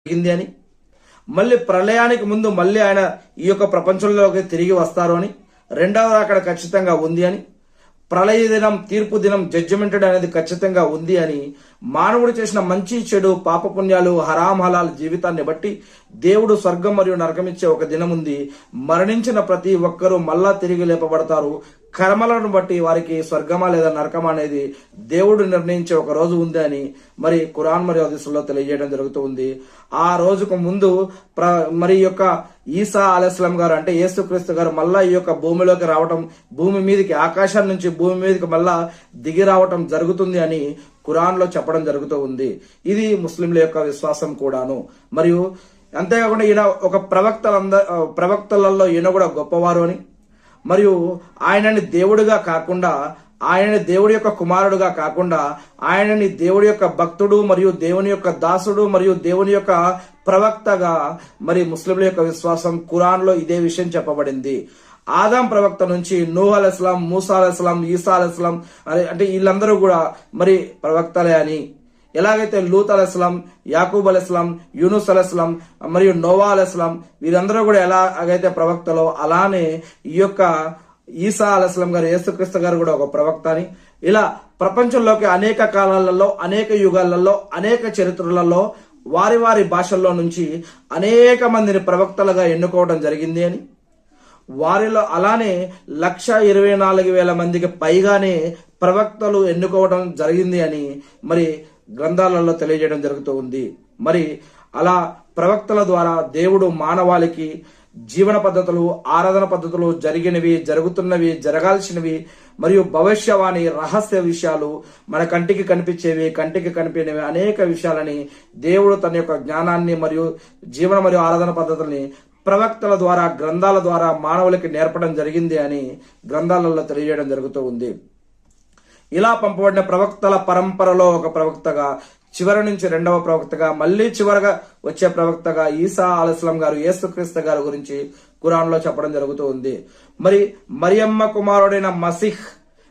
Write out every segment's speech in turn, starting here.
జరిగింది అని, మళ్ళీ ప్రళయానికి ముందు మళ్ళీ ఆయన ఈ యొక్క ప్రపంచంలోకి తిరిగి వస్తారు అని, రెండవ రాకడ ఖచ్చితంగా ఉంది అని, ప్రళయ దినం, తీర్పు దినం, జడ్జిమెంట్ అనేది ఖచ్చితంగా ఉంది అని, మానవుడు చేసిన మంచి చెడు పాపపుణ్యాలు హరాం హలాల్ జీవితాన్ని బట్టి దేవుడు స్వర్గం మరియు నరకమిచ్చే ఒక దినం ఉంది. మరణించిన ప్రతి ఒక్కరూ మళ్ళా తిరిగి లేపబడతారు. కర్మలను బట్టి వారికి స్వర్గమా లేదా నరకమా అనేది దేవుడు నిర్ణయించే ఒక రోజు ఉంది అని మరి ఖురాన్ మరియు హదీసుల్లో తెలియజేయడం జరుగుతూ ఉంది. ఆ రోజుకు ముందు మరి యొక్క ఈసా అలైహిస్సలాం గారు అంటే యేసుక్రీస్తు గారు మళ్ళా ఈ యొక్క భూమిలోకి రావటం, భూమి మీదకి, ఆకాశం నుంచి భూమి మీదకి మళ్ళా దిగి రావటం జరుగుతుంది అని ఖురాన్ లో చెప్పడం జరుగుతూ ఉంది. ఇది ముస్లింల యొక్క విశ్వాసం కూడాను. మరియు అంతేకాకుండా ఈయన ఒక ప్రవక్తలలో ఈయన కూడా గొప్పవారు అని, మరియు ఆయనని దేవుడిగా కాకుండా, ఆయనని దేవుడి యొక్క కుమారుడుగా కాకుండా, ఆయనని దేవుడి యొక్క భక్తుడు మరియు దేవుని యొక్క దాసుడు మరియు దేవుని యొక్క ప్రవక్తగా మరి ముస్లింల యొక్క విశ్వాసం. ఖురాన్ లో ఇదే విషయం చెప్పబడింది. ఆదాం ప్రవక్త నుంచి నూహ్ అలైహిస్సలాం, మూసా అలైహిస్సలాం, ఈసా అలైహిస్సలాం అంటే వీళ్ళందరూ కూడా మరి ప్రవక్తలే అని, ఎలాగైతే లూత్ అలైహిస్సలాం, యాకూబ్ అలైహిస్సలాం, యూనుస్ అలైహిస్సలాం మరియు నోవా అలైహిస్సలాం వీరందరూ కూడా ఎలాగైతే ప్రవక్తలో, అలానే ఈ యొక్క ఈసా అలైహిస్సలాం గారు, యేసుక్రీస్తు గారు కూడా ఒక ప్రవక్త అని, ఇలా ప్రపంచంలోకి అనేక కాలాలలో, అనేక యుగాలలో, అనేక చరిత్రలలో వారి వారి భాషల్లో నుంచి అనేక మందిని ప్రవక్తలుగా ఎన్నుకోవడం జరిగింది అని, వారిలో అలానే 1,24,000 మందికి పైగానే ప్రవక్తలు ఎన్నుకోవడం జరిగింది అని మరి గ్రంథాలలో తెలియజేయడం జరుగుతూ ఉంది. మరి అలా ప్రవక్తల ద్వారా దేవుడు మానవాళికి జీవన పద్ధతులు, ఆరాధన పద్ధతులు, జరిగినవి, జరుగుతున్నవి, జరగాల్సినవి మరియు భవిష్యవాణి, రహస్య విషయాలు, మన కంటికి కనిపించేవి, కంటికి కనిపించేవి అనేక విషయాలని దేవుడు తన యొక్క జ్ఞానాన్ని మరియు జీవన మరియు ఆరాధన పద్ధతుల్ని ప్రవక్తల ద్వారా, గ్రంథాల ద్వారా మానవులకి నేర్పడం జరిగింది అని గ్రంథాలలో తెలియజేయడం జరుగుతూ ఉంది. ఇలా పంపబడిన ప్రవక్తల పరంపరలో ఒక ప్రవక్తగా, చివరి నుంచి రెండవ ప్రవక్తగా, మళ్ళీ చివరగా వచ్చే ప్రవక్తగా ఈసా అలైహిస్సలాం గారు, యేసుక్రీస్తు గారి గురించి ఖురాన్ లో చెప్పడం జరుగుతూ ఉంది. మరి మరియమ్మ కుమారుడైన మసీహ్,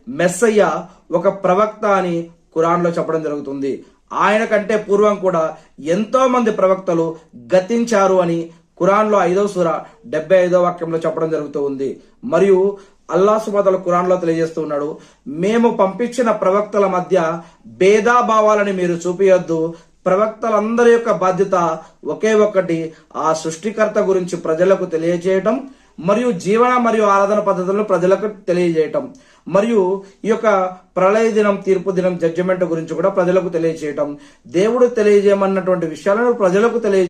మెస్సయ్య ఒక ప్రవక్త అని ఖురాన్ లో చెప్పడం జరుగుతుంది. ఆయన కంటే పూర్వం కూడా ఎంతో మంది ప్రవక్తలు గతించారు అని ఖురాన్ లో 5వ సూర 75వ వాక్యంలో చెప్పడం జరుగుతూ ఉంది. మరియు అల్లాహ్ సుబ్హానహు ఖురాన్ లో తెలియజేస్తూ ఉన్నాడు, మేము పంపించిన ప్రవక్తల మధ్య భేదాభావాలని మీరు చూపియొద్దు. ప్రవక్తలందరి యొక్క బాధ్యత ఒకే ఒక్కటి, ఆ సృష్టికర్త గురించి ప్రజలకు తెలియజేయటం మరియు జీవన మరియు ఆరాధన పద్ధతులను ప్రజలకు తెలియజేయటం, మరియు ఈ యొక్క ప్రళయ దినం, తీర్పు దినం, జడ్జిమెంట్ గురించి కూడా ప్రజలకు తెలియజేయటం, దేవుడు తెలియజేయమన్నటువంటి విషయాలను ప్రజలకు